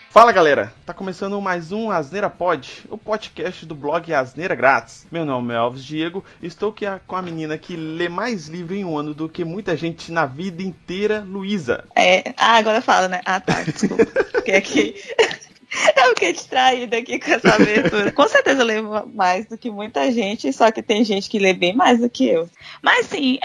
Fala galera, tá começando mais um Asneira Pod, o podcast do blog Asneira Grátis. Meu nome é Alves Diego e estou aqui com a menina que lê mais livro em um ano do que muita gente na vida inteira, Luísa. Agora fala, né? Tá, desculpa. Porque aqui... Eu fiquei distraída aqui com essa abertura. Com certeza eu leio mais do que muita gente, só que tem gente que lê bem mais do que eu. Mas sim,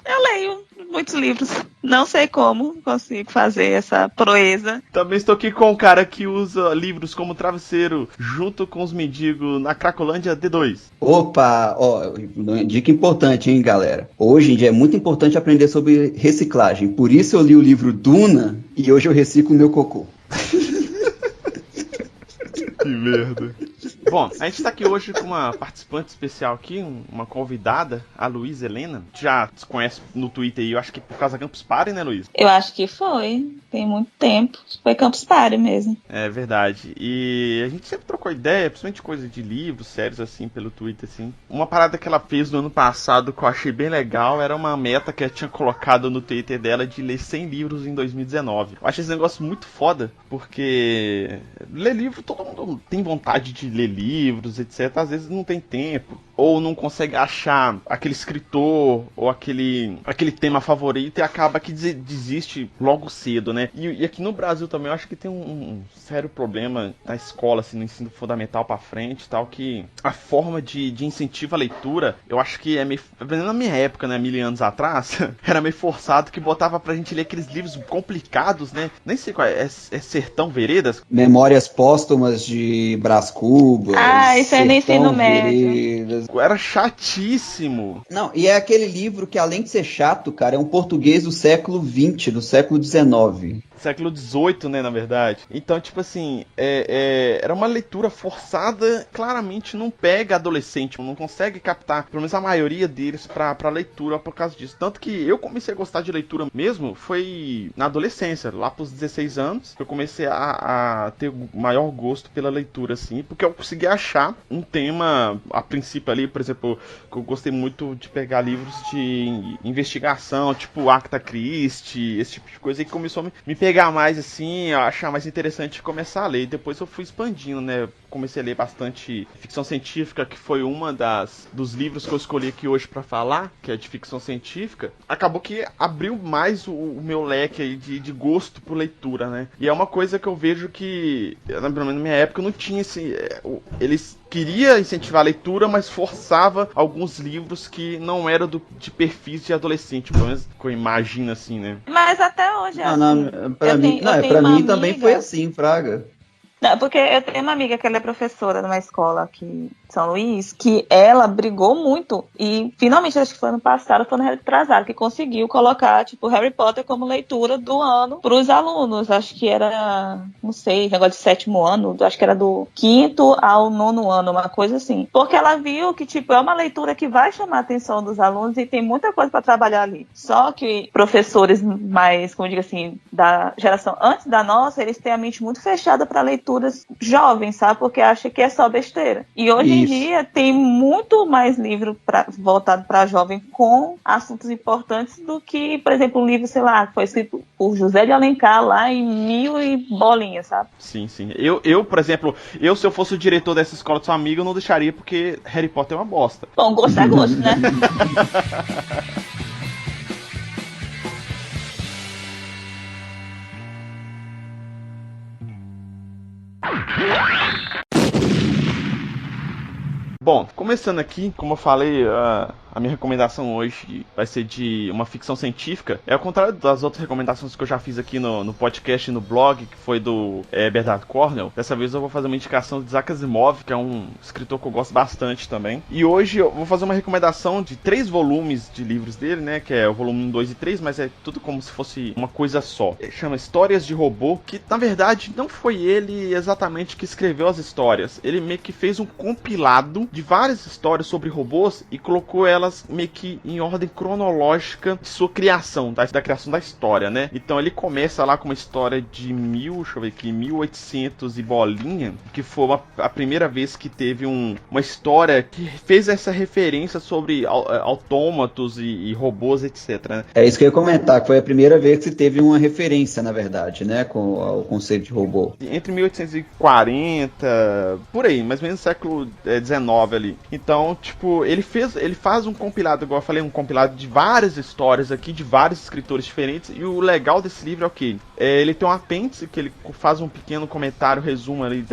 eu leio muitos livros. Não sei como consigo fazer essa proeza. Também estou aqui com um cara que usa livros como travesseiro junto com os mendigos na Cracolândia D2. Opa, dica importante, hein, galera. Hoje em dia é muito importante aprender sobre reciclagem. Por isso eu li o livro Duna e hoje eu reciclo meu cocô. Que merda. Bom, a gente tá aqui hoje com uma participante especial aqui, uma convidada, a Luísa Helena. Já se conhece no Twitter aí, eu acho que por causa da Campus Party, né, Luísa? Eu acho que foi. Tem muito tempo. Foi Campus Party mesmo. É verdade. E a gente sempre trocou ideia, principalmente coisa de livros, séries, assim, pelo Twitter, assim. Uma parada que ela fez no ano passado que eu achei bem legal era uma meta que ela tinha colocado no Twitter dela de ler 100 livros em 2019. Eu achei esse negócio muito foda, porque ler livro, todo mundo tem vontade de ler livros, etc. Às vezes não tem tempo, ou não consegue achar aquele escritor, ou aquele tema favorito e acaba que desiste logo cedo, né? E aqui no Brasil também eu acho que tem um sério problema na escola, assim, no ensino fundamental pra frente, tal, que a forma de incentivo à leitura, eu acho que é meio... Na minha época, né, 1000 anos atrás, era meio forçado, que botava pra gente ler aqueles livros complicados, né? Nem sei qual é Sertão Veredas? Memórias póstumas de Brás Cubas. Isso é no ensino médio. Veredas. Era chatíssimo. Não, e é aquele livro que, além de ser chato, cara, é um português do século XX, do século XIX. Século XVIII, né, na verdade. Então, tipo assim, era uma leitura forçada, claramente não pega adolescente, não consegue captar, pelo menos a maioria deles, pra leitura por causa disso. Tanto que eu comecei a gostar de leitura mesmo, foi na adolescência, lá pros 16 anos, que eu comecei a ter o maior gosto pela leitura, assim, porque eu consegui achar um tema, a princípio ali, por exemplo, que eu gostei muito de pegar livros de investigação, tipo Agatha Christie, esse tipo de coisa, e que começou a me pegar mais assim, achar mais interessante começar a ler. E depois eu fui expandindo, né? Comecei a ler bastante ficção científica, que foi uma dos livros que eu escolhi aqui hoje pra falar, que é de ficção científica. Acabou que abriu mais o meu leque aí de gosto por leitura, né? E é uma coisa que eu vejo que, pelo menos na minha época, não tinha esse... Eles queria incentivar a leitura, mas forçava alguns livros que não eram de perfis de adolescente, pelo menos que eu imagino assim, né? Mas até hoje é assim. Pra mim também foi assim, Fraga. Não, porque eu tenho uma amiga que ela é professora numa escola aqui em São Luís, que ela brigou muito e finalmente, acho que foi ano passado, foi no retrasado, que conseguiu colocar, tipo, Harry Potter como leitura do ano pros alunos. Acho que era, não sei, negócio de 7º ano, acho que era do 5º ao 9º ano, uma coisa assim. Porque ela viu que, tipo, é uma leitura que vai chamar a atenção dos alunos e tem muita coisa para trabalhar ali. Só que professores mais, como eu digo assim, da geração antes da nossa, eles têm a mente muito fechada para leituras jovens, sabe? Porque acha que é só besteira. E hoje em dia tem muito mais livro voltado para jovem com assuntos importantes do que, por exemplo, um livro, sei lá, que foi escrito por José de Alencar lá em 1000 e bolinhas, sabe? Sim, sim. Eu, por exemplo, se eu fosse o diretor dessa escola de sua amiga, eu não deixaria porque Harry Potter é uma bosta. Bom, gosto é gosto, né? Bom, começando aqui, como eu falei, a minha recomendação hoje vai ser de uma ficção científica. É ao contrário das outras recomendações que eu já fiz aqui no podcast e no blog, que foi do Bernard Cornwell. Dessa vez eu vou fazer uma indicação de Isaac Asimov, que é um escritor que eu gosto bastante também. E hoje eu vou fazer uma recomendação de 3 volumes de livros dele, né? Que é o volume 1, 2 e 3, mas é tudo como se fosse uma coisa só. Ele chama Histórias de Robô, que na verdade não foi ele exatamente que escreveu as histórias. Ele meio que fez um compilado de várias histórias sobre robôs e colocou elas elas meio que em ordem cronológica de sua criação, da criação da história, né? Então ele começa lá com uma história de 1800 e bolinha, que foi a primeira vez que teve uma história que fez essa referência sobre autômatos e robôs, etc. Né? É isso que eu ia comentar, que foi a primeira vez que teve uma referência, na verdade, né, com o conceito de robô. Entre 1840, por aí, mais ou menos século XIX ali. Então, tipo, ele faz um compilado, igual eu falei, um compilado de várias histórias aqui, de vários escritores diferentes, e o legal desse livro é o quê? Ele tem um apêndice que ele faz um pequeno comentário, resumo ali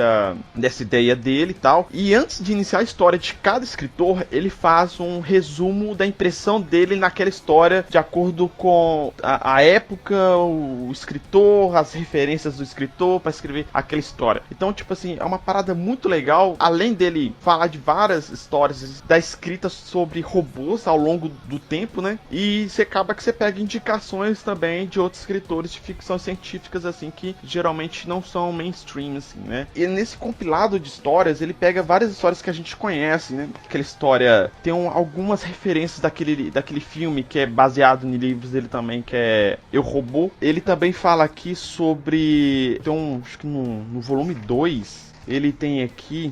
dessa ideia dele e tal. E antes de iniciar a história de cada escritor, ele faz um resumo da impressão dele naquela história, de acordo com a época, o escritor, as referências do escritor para escrever aquela história. Então, tipo assim, é uma parada muito legal, além dele falar de várias histórias da escrita sobre robôs ao longo do tempo, né? E você acaba que você pega indicações também de outros escritores de ficção científicas, assim, que geralmente não são mainstream, assim, né? E nesse compilado de histórias, ele pega várias histórias que a gente conhece, né? Aquela história tem algumas referências daquele filme que é baseado em livros dele também, que é Eu, Robô. Ele também fala aqui sobre... Então, acho que no volume 2... ele tem aqui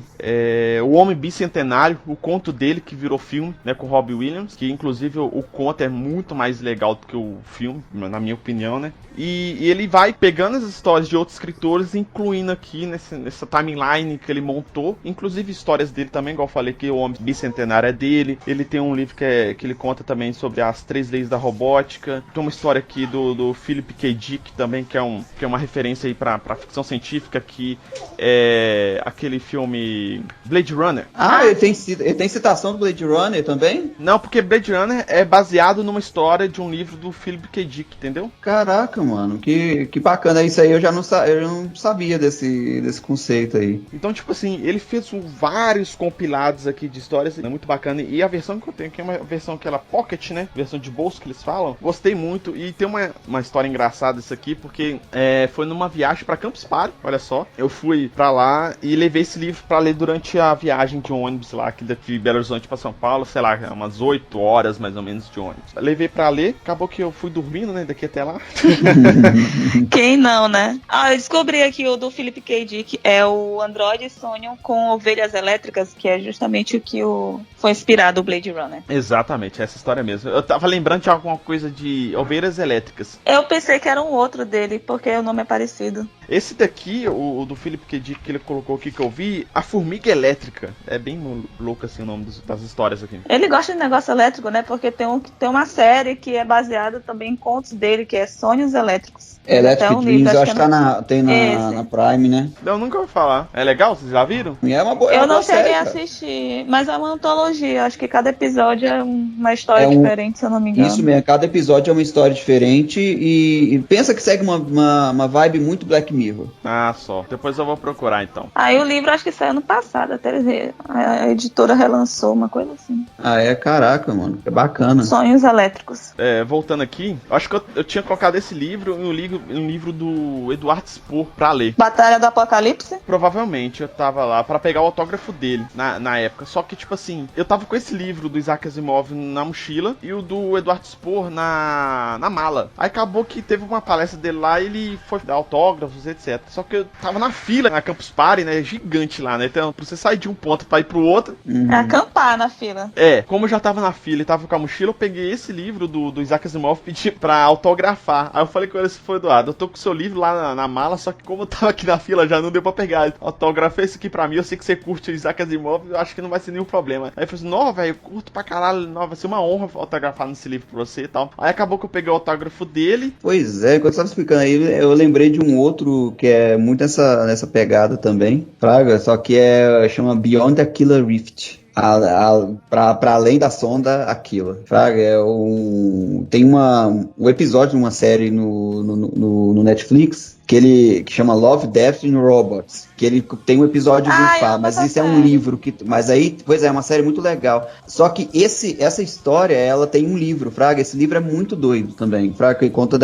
O Homem Bicentenário, o conto dele que virou filme, né, com Robbie Williams, que inclusive o conto é muito mais legal do que o filme, na minha opinião, né? E ele vai pegando as histórias de outros escritores, incluindo aqui nessa timeline que ele montou, inclusive histórias dele também, igual eu falei que O Homem Bicentenário é dele. Ele tem um livro que ele conta também sobre as 3 leis da robótica. Tem uma história aqui do Philip K. Dick também, que é uma referência aí pra ficção científica, que é aquele filme Blade Runner. Ele tem citação do Blade Runner também? Não, porque Blade Runner é baseado numa história de um livro do Philip K. Dick, entendeu? Caraca, mano, que bacana. Isso aí eu não sabia desse conceito aí. Então, tipo assim, ele fez vários compilados aqui de histórias, é muito bacana. E a versão que eu tenho, que é uma versão aquela pocket, né? Versão de bolso que eles falam, gostei muito. E tem uma história engraçada isso aqui, porque foi numa viagem pra Campus Party, olha só. Eu fui pra lá e levei esse livro pra ler durante a viagem de ônibus lá, aqui de Belo Horizonte pra São Paulo, sei lá, umas 8 horas mais ou menos de ônibus. Levei pra ler, acabou que eu fui dormindo, né, daqui até lá. Quem não, né? Eu descobri aqui o do Philip K. Dick, é o Android Sonham com Ovelhas Elétricas, que é justamente o que foi inspirado o Blade Runner. Exatamente, essa história mesmo. Eu tava lembrando de alguma coisa de Ovelhas Elétricas. Eu pensei que era um outro dele, porque o nome é parecido. Esse daqui, o do Philip K. Dick, que ele colocou aqui que eu vi, A Formiga Elétrica. É bem louco assim o nome das histórias aqui. Ele gosta de negócio elétrico, né? Porque tem uma série que é baseada também em contos dele, que é Sonhos Elétricos. Electric Dreams, eu acho que tem na Prime, né? Eu nunca ouvi falar. É legal? Vocês já viram? É uma boa, eu não cheguei série, a assistir, mas é uma antologia. Acho que cada episódio é uma história diferente, se eu não me engano. Isso mesmo, cada episódio é uma história diferente e pensa que segue uma vibe muito Black Mirror. Ah, só. Depois eu vou procurar, então. Aí o livro acho que saiu ano passado, até a editora relançou, uma coisa assim. Caraca, mano, que bacana. Sonhos Elétricos. Voltando aqui, acho que eu tinha colocado esse livro em um livro do Eduardo Spohr pra ler. Batalha do Apocalipse? Provavelmente eu tava lá pra pegar o autógrafo dele na época. Só que, tipo assim, eu tava com esse livro do Isaac Asimov na mochila e o do Eduardo Spohr na mala. Aí acabou que teve uma palestra dele lá e ele foi dar autógrafos, etc. Só que eu tava na fila na Campus Party, né? Gigante lá, né? Então, pra você sair de um ponto pra ir pro outro. Acampar na fila. Como eu já tava na fila e tava com a mochila, eu peguei esse livro do Isaac Asimov e pedi pra autografar. Aí eu falei com ele, se foi Eduardo, eu tô com o seu livro lá na mala, só que como eu tava aqui na fila já não deu pra pegar. Autografei esse aqui pra mim, eu sei que você curte o Isaac Asimov, eu acho que não vai ser nenhum problema. Aí eu falei assim, não, velho, eu curto pra caralho, não, vai ser uma honra autografar nesse livro pra você e tal. Aí acabou que eu peguei o autógrafo dele. Pois é, enquanto você tava explicando aí, eu lembrei de um outro que é muito nessa pegada também, Fraga, só que chama Beyond the Killer Rift. Pra além da sonda, aquilo. Fraga, tem um episódio de uma série no Netflix que chama Love, Death and Robots, que ele tem um episódio do Fá, mas isso é um livro mas aí, pois é uma série muito legal. Só que essa história, ela tem um livro, Fraga, esse livro é muito doido também, Fraga, que conta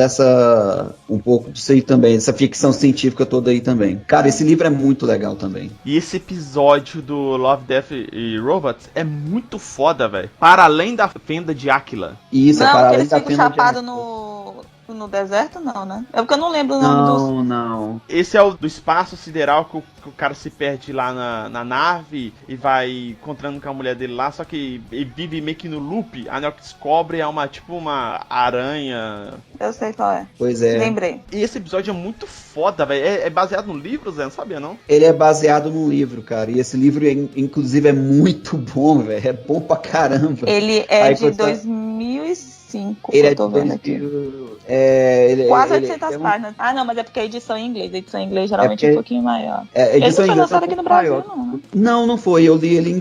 um pouco disso aí também, essa ficção científica toda aí também. Cara, esse livro é muito legal também. E esse episódio do Love, Death e Robots é muito foda, velho. Para além da fenda de Áquila. Isso, não, é para além da fenda fenda de Áquila. No deserto, não, né? É porque eu não lembro o nome dos... Não. Esse é o do espaço sideral que o cara se perde lá na nave e vai encontrando com a mulher dele lá, só que ele vive meio que no loop. A hora que descobre é uma aranha. Eu sei qual é. Pois é. Lembrei. E esse episódio é muito foda, velho. É baseado no livro, Zé? Não sabia, não? Ele é baseado num livro, cara. E esse livro, inclusive, é muito bom, velho. É bom pra caramba. Ele é de 2005. Ele eu tô vendo aqui. Quase 800 páginas. Ah, não, mas é porque a edição em inglês. A edição em inglês geralmente é um pouquinho maior. Ele não foi lançado aqui no Brasil, não, né? Não foi. Eu li ele em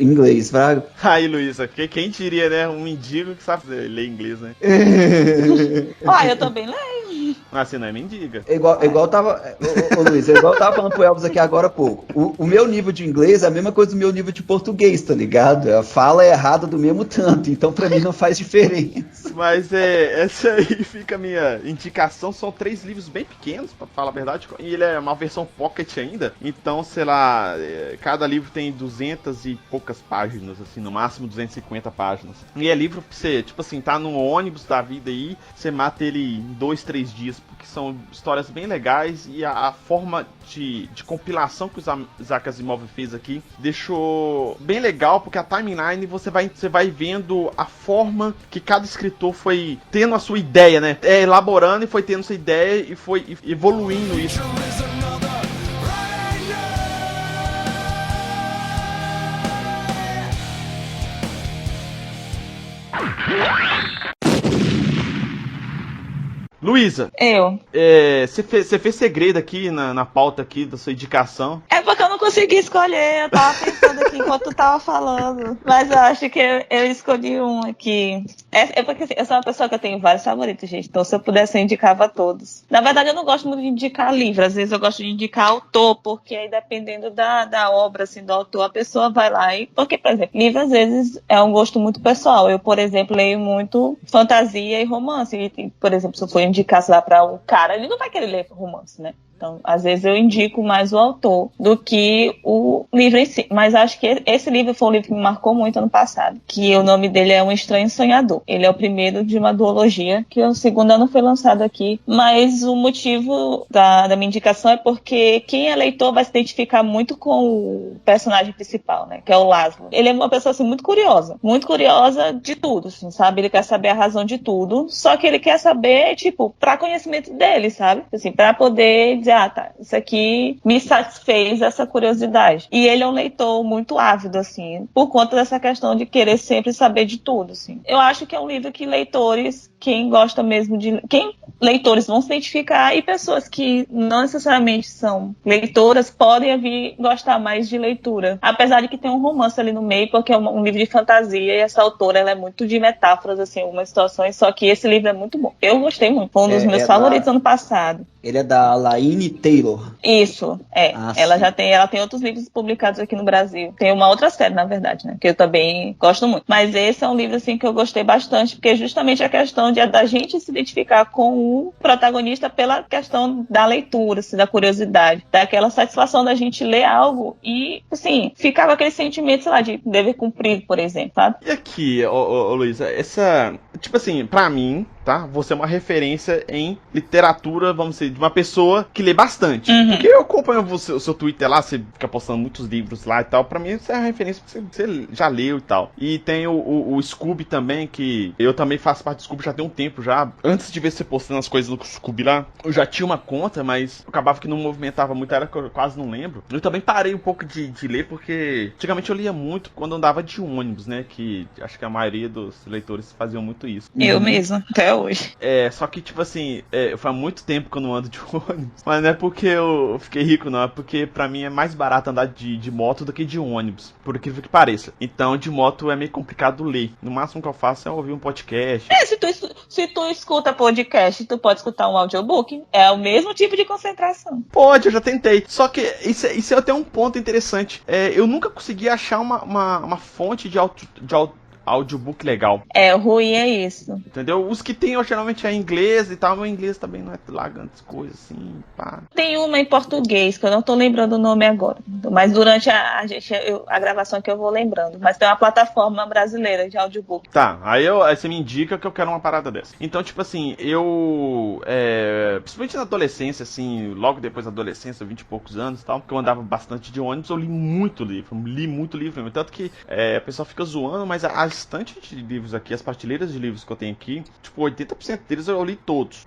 inglês, Fraga. Aí, Luísa, quem diria, né? Um mendigo que sabe ler inglês, né? Eu também leio. Assim, não é mendiga. Igual eu tava... Ô, Luiz, igual eu tava falando pro Elvis aqui agora há pouco. O meu nível de inglês é a mesma coisa do meu nível de português, tá ligado? A fala é errada do mesmo tanto. Então, pra mim, não faz diferença. Mas essa aí fica a minha indicação. São 3 livros bem pequenos, pra falar a verdade. E ele é uma versão pocket ainda. Então, sei lá, cada livro tem 200 e poucas páginas, assim, no máximo 250 páginas. E é livro pra você, tipo assim, tá no ônibus da vida aí, você mata ele em 2, 3 dias, porque são histórias bem legais e a forma de compilação que o Isaac Asimov fez aqui deixou bem legal, porque a timeline você vai vendo a forma que cada escritor foi tendo a sua ideia, né? Elaborando e foi tendo sua ideia e foi evoluindo isso. Luísa. Eu. Você fez segredo aqui na pauta aqui da sua indicação. É porque eu não consegui escolher, eu tava pensando aqui enquanto tu tava falando. Mas eu acho que eu escolhi um aqui. É porque assim, eu sou uma pessoa que eu tenho vários favoritos, gente. Então se eu pudesse eu indicava todos. Na verdade eu não gosto muito de indicar livro, às vezes eu gosto de indicar autor, porque aí dependendo da obra, assim, do autor, a pessoa vai lá e... Porque, por exemplo, livro às vezes é um gosto muito pessoal. Eu, por exemplo, leio muito fantasia e romance. E, por exemplo, se eu for indicar, sei lá, pra um cara, ele não vai querer ler romance, né? Então, às vezes eu indico mais o autor do que o livro em si. Mas acho que esse livro foi um livro que me marcou muito ano passado. Que o nome dele é Um Estranho Sonhador. Ele é o primeiro de uma duologia, que o segundo não foi lançado aqui. Mas o motivo da minha indicação é porque quem é leitor vai se identificar muito com o personagem principal, né? Que é o Laszlo. Ele é uma pessoa, assim, muito curiosa de tudo, assim, sabe? Ele quer saber a razão de tudo. Só que ele quer saber, tipo, pra conhecimento dele, sabe? Assim, pra poder dizer, tá, isso aqui me satisfez essa curiosidade. E ele é um leitor muito ávido, assim, por conta dessa questão de querer sempre saber de tudo, assim. Eu acho que é um livro que leitores, leitores vão se identificar, e pessoas que não necessariamente são leitoras podem vir gostar mais de leitura. Apesar de que tem um romance ali no meio, porque é um livro de fantasia, e essa autora, ela é muito de metáforas, assim, algumas situações, só que esse livro é muito bom. Eu gostei muito. Foi um dos meus favoritos ano passado. Ele é da Laine Taylor. Isso, é. Ela tem outros livros publicados aqui no Brasil. Tem uma outra série, na verdade, né? Que eu também gosto muito. Mas esse é um livro, assim, que eu gostei bastante, porque justamente a questão da gente se identificar com o protagonista pela questão da leitura, assim, da curiosidade, daquela satisfação da gente ler algo e, assim, ficar com aquele sentimento, sei lá, de dever cumprir, por exemplo, sabe? E aqui, Luísa, tipo assim, pra mim, tá? Você é uma referência em literatura, vamos dizer, de uma pessoa que lê bastante. Uhum. Porque eu acompanho o seu Twitter lá, você fica postando muitos livros lá e tal. Pra mim, você é uma referência porque você já leu e tal. E tem o Scooby também, que eu também faço parte do Scooby já tem um tempo já. Antes de ver você postando as coisas no Scooby lá, eu já tinha uma conta, mas eu acabava que não movimentava muito, era que eu quase não lembro. Eu também parei um pouco de ler, porque antigamente eu lia muito quando andava de ônibus, né? Que acho que a maioria dos leitores faziam muito muito isso. Eu mesmo, até hoje. Só que, tipo assim, faz muito tempo que eu não ando de ônibus. Mas não é porque eu fiquei rico, não. É porque pra mim é mais barato andar de moto do que de ônibus. Por incrível que pareça. Então, de moto é meio complicado ler. No máximo que eu faço é ouvir um podcast. Se tu escuta podcast, tu pode escutar um audiobook. É o mesmo tipo de concentração. Pode, eu já tentei. Só que isso é até um ponto interessante. Eu nunca consegui achar uma fonte de audiobook legal. O ruim é isso. Entendeu? Os que tem, geralmente é em inglês e tal. Meu inglês também não é lá grandes coisas assim, pá. Tem uma em português, que eu não tô lembrando o nome agora. Mas durante a gravação que eu vou lembrando. Mas tem uma plataforma brasileira de audiobook. Tá, aí você me indica que eu quero uma parada dessa. Então, tipo assim, principalmente na adolescência, assim, logo depois da adolescência, 20 e poucos anos e tal, que eu andava bastante de ônibus, eu li muito livro. Tanto que a pessoa fica zoando, mas a estante de livros aqui, as prateleiras de livros que eu tenho aqui, tipo, 80% deles eu li todos.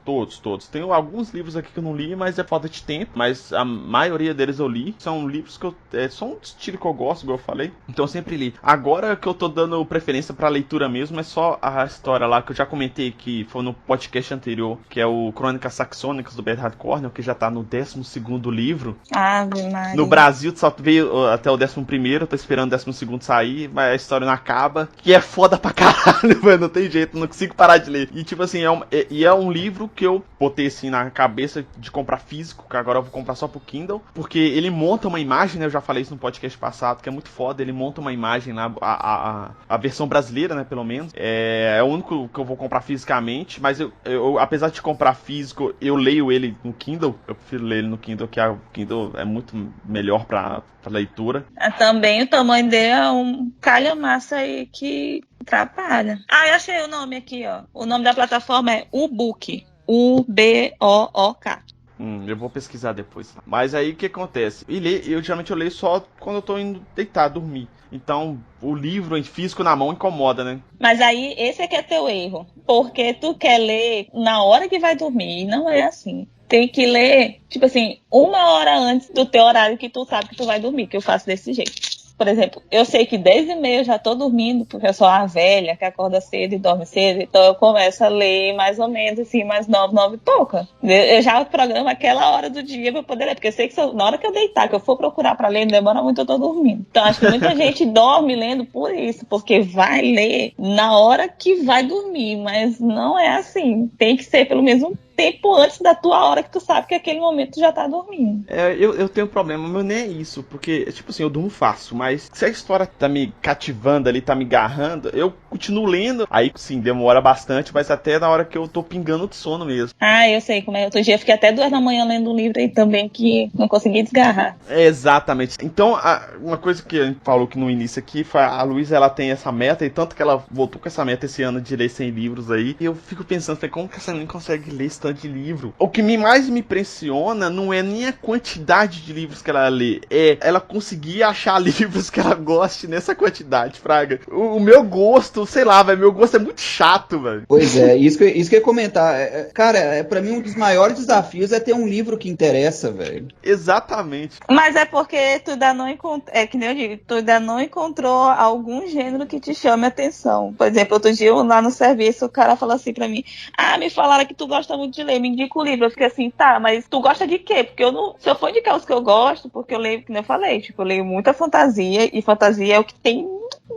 Tenho alguns livros aqui que eu não li, mas é falta de tempo, mas a maioria deles eu li. São livros que são um estilo que eu gosto, igual eu falei, então eu sempre li. Agora que eu tô dando preferência pra leitura mesmo, é só a história lá que eu já comentei, que foi no podcast anterior, que é o Crônicas Saxônicas do Bernhard Cornwell, que já tá no 12º livro. Ave Maria. No Brasil só veio até o 11º, tô esperando o 12º sair, mas a história não acaba, que é foda pra caralho, mano, não tem jeito, não consigo parar de ler. E tipo assim, é um livro que eu botei assim na cabeça de comprar físico, que agora eu vou comprar só pro Kindle, porque ele monta uma imagem, né, eu já falei isso no podcast passado, que é muito foda, ele monta uma imagem lá, a versão brasileira, né, pelo menos, é o único que eu vou comprar fisicamente, mas eu apesar de comprar físico, eu leio ele no Kindle, eu prefiro ler ele no Kindle, que o Kindle é muito melhor pra leitura. Também o tamanho dele é um calha-massa aí que atrapalha. Eu achei o nome aqui, ó. O nome da plataforma é Ubook. U-B-O-O-K. Eu vou pesquisar depois. Mas aí o que acontece? Eu geralmente leio só quando eu tô indo deitar, dormir. Então, o livro em físico na mão incomoda, né? Mas aí, esse é que é teu erro. Porque tu quer ler na hora que vai dormir. E não é assim. Tem que ler, tipo assim, 1 hora antes do teu horário que tu sabe que tu vai dormir. Que eu faço desse jeito. Por exemplo, eu sei que 10h30 eu já tô dormindo, porque eu sou a velha que acorda cedo e dorme cedo, então eu começo a ler mais ou menos assim, mais 9 e pouca. Eu já programo aquela hora do dia pra poder ler, porque eu sei que na hora que eu deitar, que eu for procurar pra ler, não demora muito, eu tô dormindo. Então acho que muita gente dorme lendo por isso, porque vai ler na hora que vai dormir, mas não é assim. Tem que ser pelo menos um tempo antes da tua hora que tu sabe que aquele momento tu já tá dormindo. Eu tenho um problema, mas nem é isso, porque, tipo assim, eu durmo fácil, mas se a história tá me cativando ali, tá me agarrando, eu continuo lendo, aí sim, demora bastante, mas até na hora que eu tô pingando de sono mesmo. Eu sei como é. Outro dia eu fiquei até 2 da manhã lendo um livro aí também que não consegui desgarrar. Exatamente. Então, uma coisa que a gente falou que no início aqui, foi a Luísa, ela tem essa meta, e tanto que ela voltou com essa meta esse ano de ler 100 livros aí, e eu fico pensando, como que essa menina consegue ler esse tanto de livro? O que mais me impressiona não é nem a quantidade de livros que ela lê, é ela conseguir achar livros que ela goste nessa quantidade, fraga. O meu gosto, sei lá, velho, meu gosto é muito chato, velho. Pois é, isso que eu ia comentar. Cara, pra mim um dos maiores desafios é ter um livro que interessa, velho. Exatamente. Mas é porque tu ainda não encontrou, que nem eu digo, tu ainda não encontrou algum gênero que te chame a atenção. Por exemplo, outro dia lá no serviço, o cara falou assim pra mim, me falaram que tu gosta muito de ler, me indica o livro. Eu fiquei assim, tá, mas tu gosta de quê? Porque se eu for indicar os que eu gosto, porque eu leio, como eu falei, tipo, eu leio muita fantasia, e fantasia é o que tem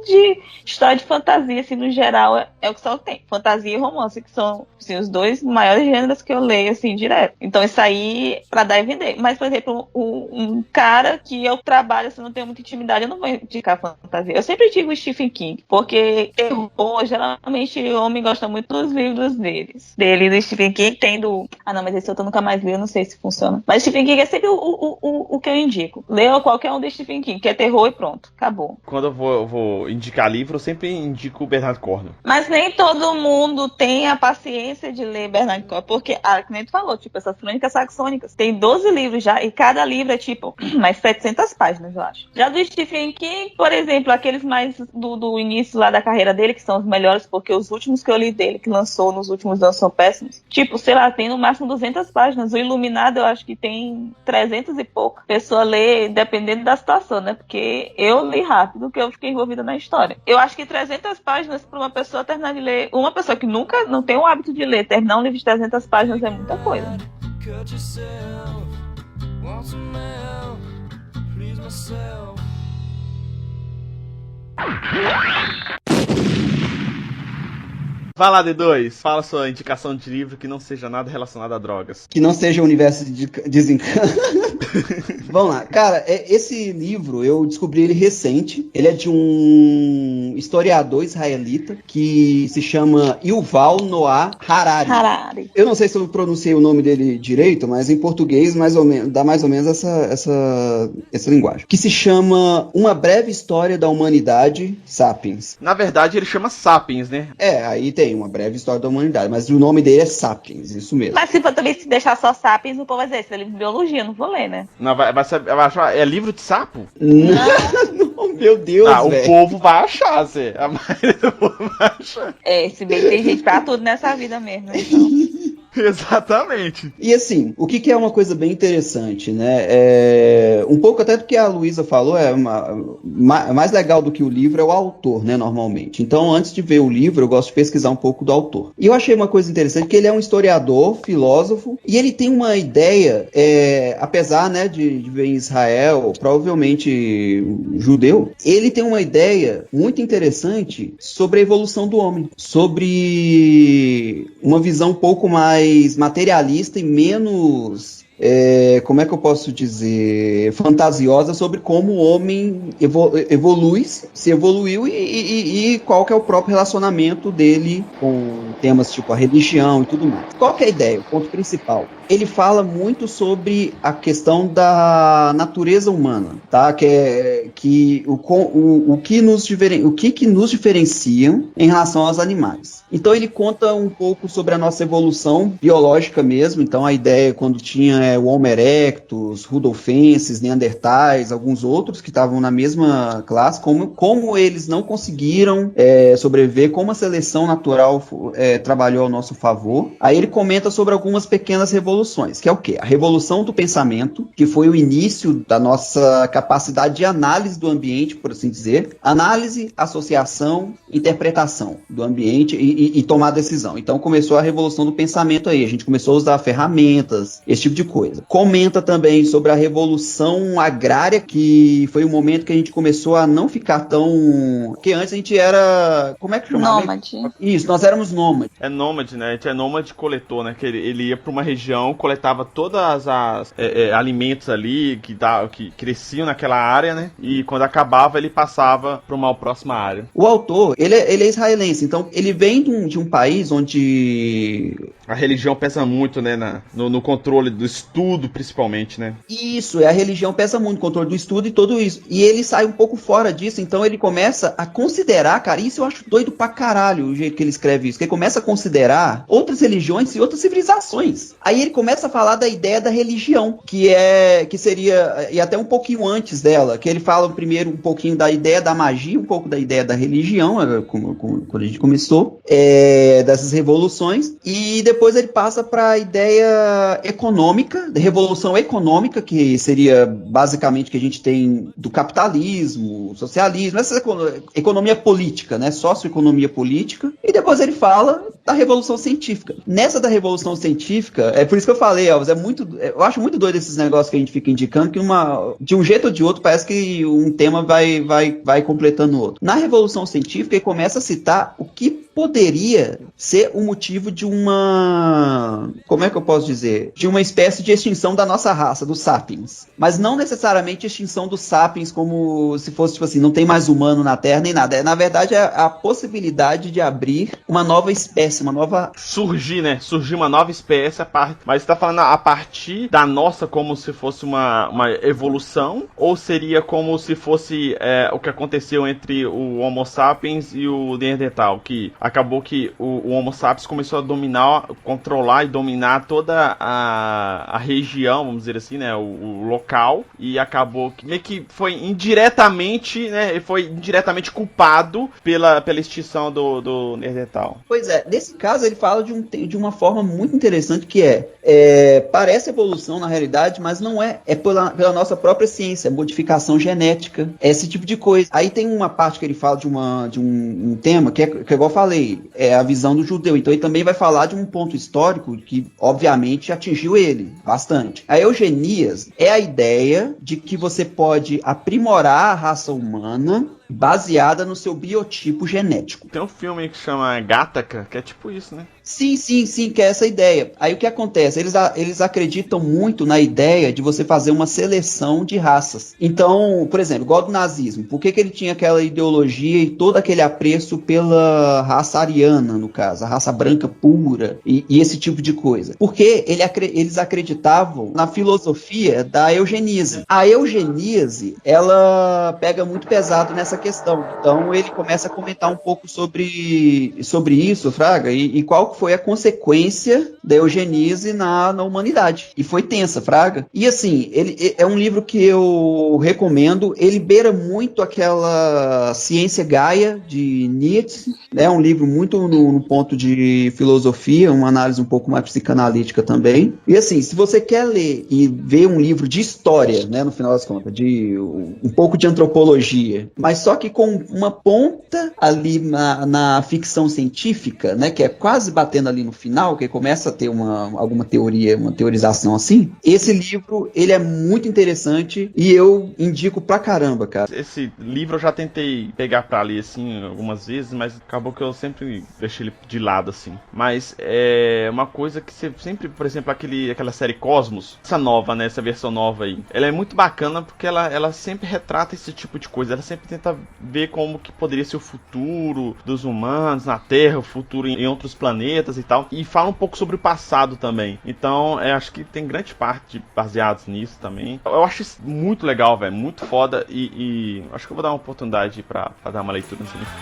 de história de fantasia, assim, no geral, é o que só tem. Fantasia e romance, que são, assim, os 2 maiores gêneros que eu leio, assim, direto. Então, isso aí, pra dar e vender. Mas, por exemplo, um cara que eu trabalho, assim, não tenho muita intimidade, eu não vou indicar fantasia. Eu sempre digo Stephen King, porque terror, geralmente, o homem gosta muito dos livros dele, do Stephen King, tem do... não, mas esse eu nunca mais li, eu não sei se funciona. Mas Stephen King é sempre o que eu indico. Leia qualquer um de Stephen King, que é terror e pronto, acabou. Quando eu vou indicar livro, eu sempre indico o Bernhard Cornwell. Mas nem todo mundo tem a paciência de ler Bernhard Cornwell, porque, como a gente falou, tipo, essas Crônicas Saxônicas, tem 12 livros já, e cada livro é, tipo, mais 700 páginas, eu acho. Já do Stephen King, por exemplo, aqueles mais do início lá da carreira dele, que são os melhores, porque os últimos que eu li dele, que lançou nos últimos anos, são péssimos. Tipo, sei lá, tem no máximo 200 páginas. O Iluminado, eu acho que tem 300 e pouco. A pessoa lê, dependendo da situação, né? Porque eu li rápido, que eu fiquei envolvida na história. história. Eu acho que 300 páginas para uma pessoa terminar de ler, uma pessoa que nunca, não tem o hábito de ler, terminar um livro de 300 páginas é muita coisa. Vai lá, D2, fala sua indicação de livro que não seja nada relacionado a drogas. Que não seja o universo de desencanto. Vamos lá, cara, esse livro eu descobri ele recente. Ele é de um historiador israelita que se chama Yuval Noah Harari. Eu não sei se eu pronunciei o nome dele direito, mas em português dá mais ou menos essa linguagem. Que se chama Uma Breve História da Humanidade, Sapiens. Na verdade, ele chama Sapiens, né? Aí tem Uma Breve História da Humanidade, mas o nome dele é Sapiens, isso mesmo. Mas se for também se deixar só Sapiens, o povo vai dizer, esse é livro de biologia, eu não vou ler, né? Não, vai achar, é livro de sapo? Não, meu Deus, velho. O povo vai achar, Zé. A maioria do povo vai achar. Se bem que tem gente pra tudo nessa vida mesmo, então. Exatamente. E assim, o que é uma coisa bem interessante, né? Um pouco até do que a Luísa falou, mais legal do que o livro é o autor, né, normalmente. Então, antes de ver o livro, eu gosto de pesquisar um pouco do autor. E eu achei uma coisa interessante, que ele é um historiador, filósofo, e ele tem uma ideia, apesar, né, de viver em Israel, provavelmente judeu, ele tem uma ideia muito interessante sobre a evolução do homem, sobre uma visão um pouco mais materialista e menos, como é que eu posso dizer, fantasiosa sobre como o homem se evoluiu e qual que é o próprio relacionamento dele com temas tipo a religião e tudo mais. Qual que é a ideia? O ponto principal. Ele fala muito sobre a questão da natureza humana, tá? O que nos diferencia em relação aos animais. Então ele conta um pouco sobre a nossa evolução biológica mesmo. Então a ideia quando tinha o Homo erectus, rudolfenses, neandertais, alguns outros que estavam na mesma classe, como eles não conseguiram sobreviver, como a seleção natural trabalhou ao nosso favor. Aí ele comenta sobre algumas pequenas revoluções, que é o quê? A revolução do pensamento, que foi o início da nossa capacidade de análise do ambiente, por assim dizer. Análise, associação, interpretação do ambiente e tomar decisão. Então começou a revolução do pensamento aí. A gente começou a usar ferramentas, esse tipo de coisa. Comenta também sobre a revolução agrária, que foi o momento que a gente começou a não ficar tão... Que antes a gente era... Como é que chamava? Nômade. Isso, nós éramos nômade. É nômade, né? A gente é nômade-coletor, né? Que ele ia pra uma região, coletava todas as alimentos ali que cresciam naquela área, né? E quando acabava, ele passava pra uma próxima área. O autor, ele é israelense, então ele vem de um país onde... A religião pesa muito, né? No controle do estudo, principalmente, né? Isso, a religião pesa muito no controle do estudo e tudo isso. E ele sai um pouco fora disso, então ele começa a considerar, cara, isso eu acho doido pra caralho, o jeito que ele escreve isso, que ele começa a considerar outras religiões e outras civilizações. Aí ele começa a falar da ideia da religião, que seria, e até um pouquinho antes dela, que ele fala primeiro um pouquinho da ideia da magia, um pouco da ideia da religião, quando a gente começou, dessas revoluções, e depois ele passa para a ideia econômica, da revolução econômica, que seria basicamente que a gente tem do capitalismo, socialismo, essa economia política, né, socioeconomia política, e depois ele fala da revolução científica. Nessa da revolução científica, é por isso que eu falei, Elvis, eu acho muito doido esses negócios que a gente fica indicando, que de um jeito ou de outro parece que um tema vai completando o outro. Na revolução científica ele começa a citar o que poderia ser o motivo de uma... Como é que eu posso dizer? De uma espécie de extinção da nossa raça, dos sapiens. Mas não necessariamente extinção dos sapiens como se fosse, tipo assim, não tem mais humano na Terra nem nada. Na verdade, é a possibilidade de abrir uma nova espécie, uma nova... Surgir, né? Surgir uma nova espécie, mas você tá falando a partir da nossa como se fosse uma evolução? Ou seria como se fosse o que aconteceu entre o Homo sapiens e o Neandertal? Que acabou que o Homo sapiens começou a dominar, controlar e dominar toda a região, vamos dizer assim, né, o local, e acabou que meio que foi indiretamente, né, foi indiretamente culpado pela extinção do Neandertal. Pois é, nesse caso ele fala de uma forma muito interessante que parece evolução na realidade, mas não é pela nossa própria ciência, modificação genética, esse tipo de coisa. Aí tem uma parte que ele fala de um tema que igual eu falei, é a visão do judeu, então ele também vai falar de um ponto histórico que obviamente atingiu ele bastante. A eugenias é a ideia de que você pode aprimorar a raça humana baseada no seu biotipo genético. Tem um filme que chama Gattaca, que é tipo isso, né? Sim, que é essa ideia. Aí o que acontece? Eles acreditam muito na ideia de você fazer uma seleção de raças. Então, por exemplo, igual do nazismo, por que ele tinha aquela ideologia e todo aquele apreço pela raça ariana, no caso, a raça branca pura e esse tipo de coisa? Porque eles acreditavam na filosofia da eugeníase. A eugeníase, ela pega muito pesado nessa questão. Então, ele começa a comentar um pouco sobre isso, Fraga, e qual foi a consequência da eugeníase na humanidade. E foi tensa, Fraga. E assim, ele é um livro que eu recomendo. Ele beira muito aquela Ciência Gaia de Nietzsche, né? Um livro muito no ponto de filosofia, uma análise um pouco mais psicanalítica também. E assim, se você quer ler e ver um livro de história, né, no final das contas, de um pouco de antropologia, mas só que com uma ponta ali na ficção científica, né, que é quase batendo ali no final, que começa a ter alguma teoria, uma teorização assim, esse livro, ele é muito interessante e eu indico pra caramba, cara. Esse livro eu já tentei pegar pra ler, assim, algumas vezes, mas acabou que eu sempre deixei ele de lado, assim. Mas é uma coisa que você sempre, por exemplo, aquela série Cosmos, essa nova, né, essa versão nova aí, ela é muito bacana porque ela sempre retrata esse tipo de coisa, ela sempre tenta ver como que poderia ser o futuro dos humanos na Terra, o futuro em outros planetas e tal, e fala um pouco sobre o passado também. Então, acho que tem grande parte baseados nisso também. Eu acho isso muito legal, velho, muito foda, e acho que eu vou dar uma oportunidade pra dar uma leitura nesse livro.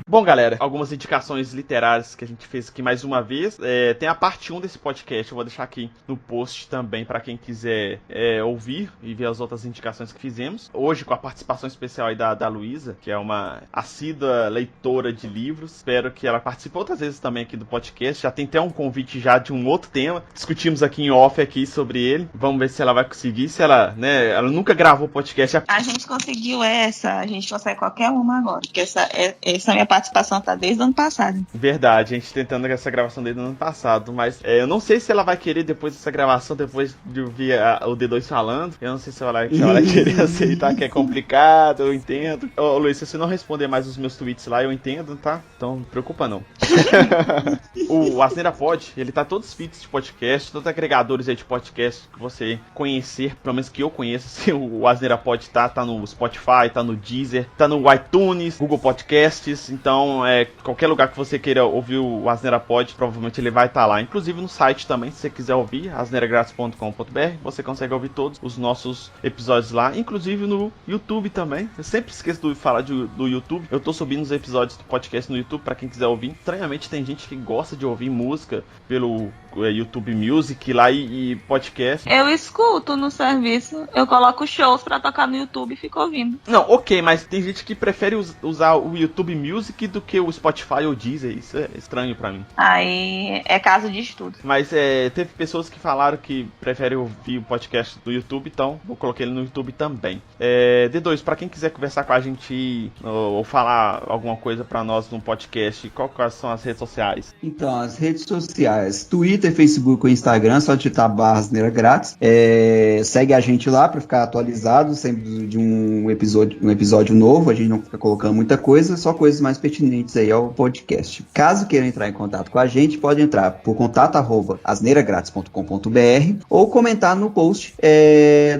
Bom, galera, algumas indicações literárias que a gente fez aqui mais uma vez. Tem a parte 1 desse podcast, eu vou deixar aqui no post também para quem quiser ouvir e ver as outras indicações que fizemos. Hoje com a participação especial aí da Luísa, que é uma assídua leitora de livros. Espero que ela participe outras vezes também aqui do podcast. Já tem até um convite já de um outro tema. Discutimos aqui em off aqui sobre ele. Vamos ver se ela vai conseguir, se ela, né, ela nunca gravou podcast. A gente conseguiu a gente consegue qualquer uma agora, porque essa é a minha participação tá desde o ano passado. Verdade, a gente tentando essa gravação desde o ano passado, mas eu não sei se ela vai querer depois dessa gravação, depois de ouvir o D2 falando, eu não sei se ela vai querer aceitar, que é complicado, eu entendo. Ô Luiz, se você não responder mais os meus tweets lá, eu entendo, tá? Então não preocupa não. O Asneira Pod, ele tá todos os feeds de podcast, todos os agregadores aí de podcast que você conhecer, pelo menos que eu conheço, assim, o Asneira Pod tá no Spotify, tá no Deezer, tá no iTunes, Google Podcasts, então qualquer lugar que você queira ouvir o Asneira Pod, provavelmente ele vai estar lá. Inclusive no site também, se você quiser ouvir, asneiragratis.com.br, você consegue ouvir todos os nossos episódios lá, inclusive no YouTube também. Eu sempre esqueço de falar do YouTube. Eu tô subindo os episódios do podcast no YouTube pra quem quiser ouvir. Estranhamente tem gente que gosta de ouvir música pelo YouTube Music lá e podcast. Eu escuto no serviço, eu coloco shows pra tocar no YouTube e fico ouvindo. Não, ok, mas tem gente que prefere usar o YouTube Music do que o Spotify ou Deezer. Isso é estranho pra mim. Aí é caso de estudo. Mas teve pessoas que falaram que preferem ouvir o podcast do YouTube, então vou colocar ele no YouTube também. D2, pra quem quiser conversar com a gente ou falar alguma coisa pra nós no podcast, quais são as redes sociais? Então, as redes sociais, Twitter, Facebook ou Instagram, só digitar Asneira Grátis. Segue a gente lá pra ficar atualizado sempre de um episódio novo. A gente não fica colocando muita coisa, só coisas mais pertinentes aí ao podcast. Caso queiram entrar em contato com a gente, pode entrar por contato@asneiragratis.com.br ou comentar no post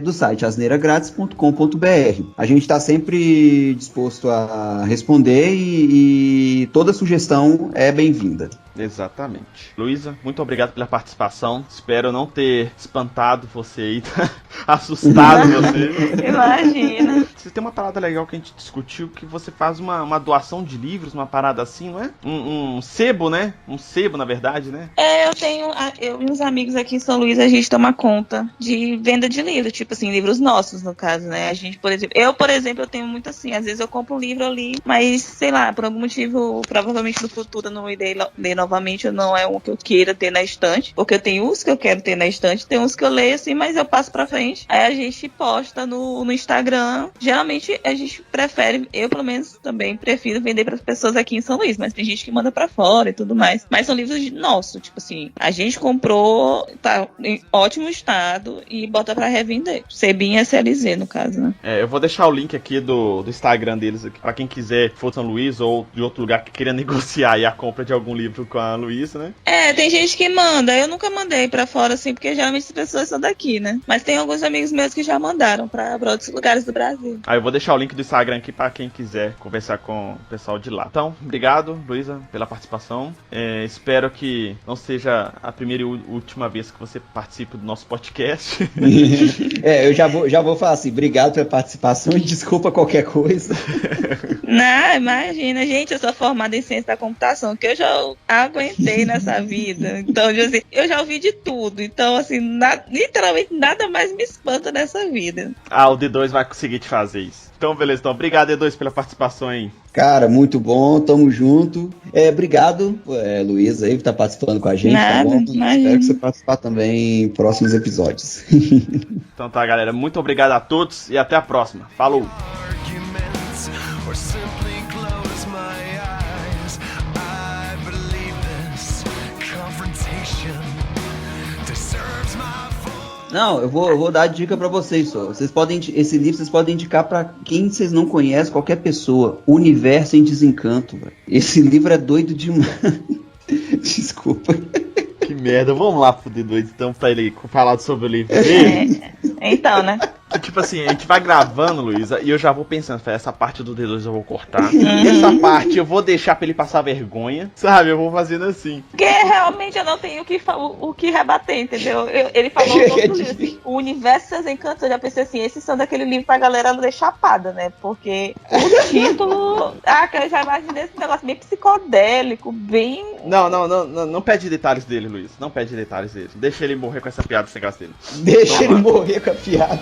do site asneiragratis.com.br. A gente está sempre disposto a responder e toda sugestão é bem-vinda. Exatamente. Luísa, muito obrigado pela participação. Espero não ter espantado você aí, assustado você. Imagina. Você tem uma parada legal que a gente discutiu, que você faz uma doação de livros, uma parada assim, não é? Um sebo, né? Um sebo, na verdade, né? Eu e uns amigos aqui em São Luís, a gente toma conta de venda de livros, tipo assim, livros nossos, no caso, né? A gente, por exemplo, eu tenho muito assim, às vezes eu compro um livro ali, mas, sei lá, por algum motivo, provavelmente no futuro eu não irei ler novamente, não é um que eu queira ter na estante, porque eu tenho uns que eu quero ter na estante, tem uns que eu leio assim, mas eu passo pra frente. Aí a gente posta no Instagram. Geralmente a gente prefere, eu pelo menos também prefiro vender para as pessoas aqui em São Luís, mas tem gente que manda pra fora e tudo mais. Mas são livros nossos, tipo assim, a gente comprou, tá em ótimo estado e bota pra revender. Sebinha SLZ, no caso, né? Eu vou deixar o link aqui do Instagram deles aqui, pra quem quiser, for São Luís ou de outro lugar que queira negociar aí a compra de algum livro com a Luísa, né? Tem gente que manda. Eu nunca mandei pra fora, assim, porque geralmente as pessoas são daqui, né? Mas tem alguns amigos meus que já mandaram pra outros lugares do Brasil. Eu vou deixar o link do Instagram aqui pra quem quiser conversar com o pessoal de lá. Então, obrigado, Luísa, pela participação. Espero que não seja a primeira e última vez que você participe do nosso podcast. Eu já vou falar assim, obrigado pela participação e desculpa qualquer coisa. Não, imagina, gente, eu sou formada em ciência da computação, que eu já aguentei nessa vida. Então, assim, eu já ouvi de tudo. Então, assim, literalmente nada mais me espanta nessa vida. O D2 vai conseguir te fazer isso. Então, beleza. Então, obrigado, D2, pela participação aí. Cara, muito bom, tamo junto. Obrigado, Luísa, aí, por estar participando com a gente, nada, tá bom? Imagina. Espero que você participar também em próximos episódios. Então tá, galera. Muito obrigado a todos e até a próxima. Falou! Não, eu vou dar a dica pra vocês só. Esse livro vocês podem indicar pra quem vocês não conhecem, qualquer pessoa. Universo em Desencanto, velho. Esse livro é doido demais. Desculpa. Que merda. Vamos lá pro D2 então pra ele falar sobre o livro dele. Então, né? Tipo assim, a gente vai gravando, Luísa, e eu já vou pensando, essa parte do D2 eu vou cortar. Essa parte eu vou deixar pra ele passar vergonha, sabe? Eu vou fazendo assim. Porque realmente eu não tenho o que rebater, entendeu? Ele falou o nome do livro, assim, O Universo Seus Encantos, eu já pensei assim, esses são daquele livro pra galera não deixar chapada, né? Porque o título... que eu já imaginei esse negócio bem psicodélico, bem... Não pede detalhes dele, Luiz. Não pede detalhes dele. Deixa ele morrer com essa piada sem graça dele. Deixa ele morrer com a piada.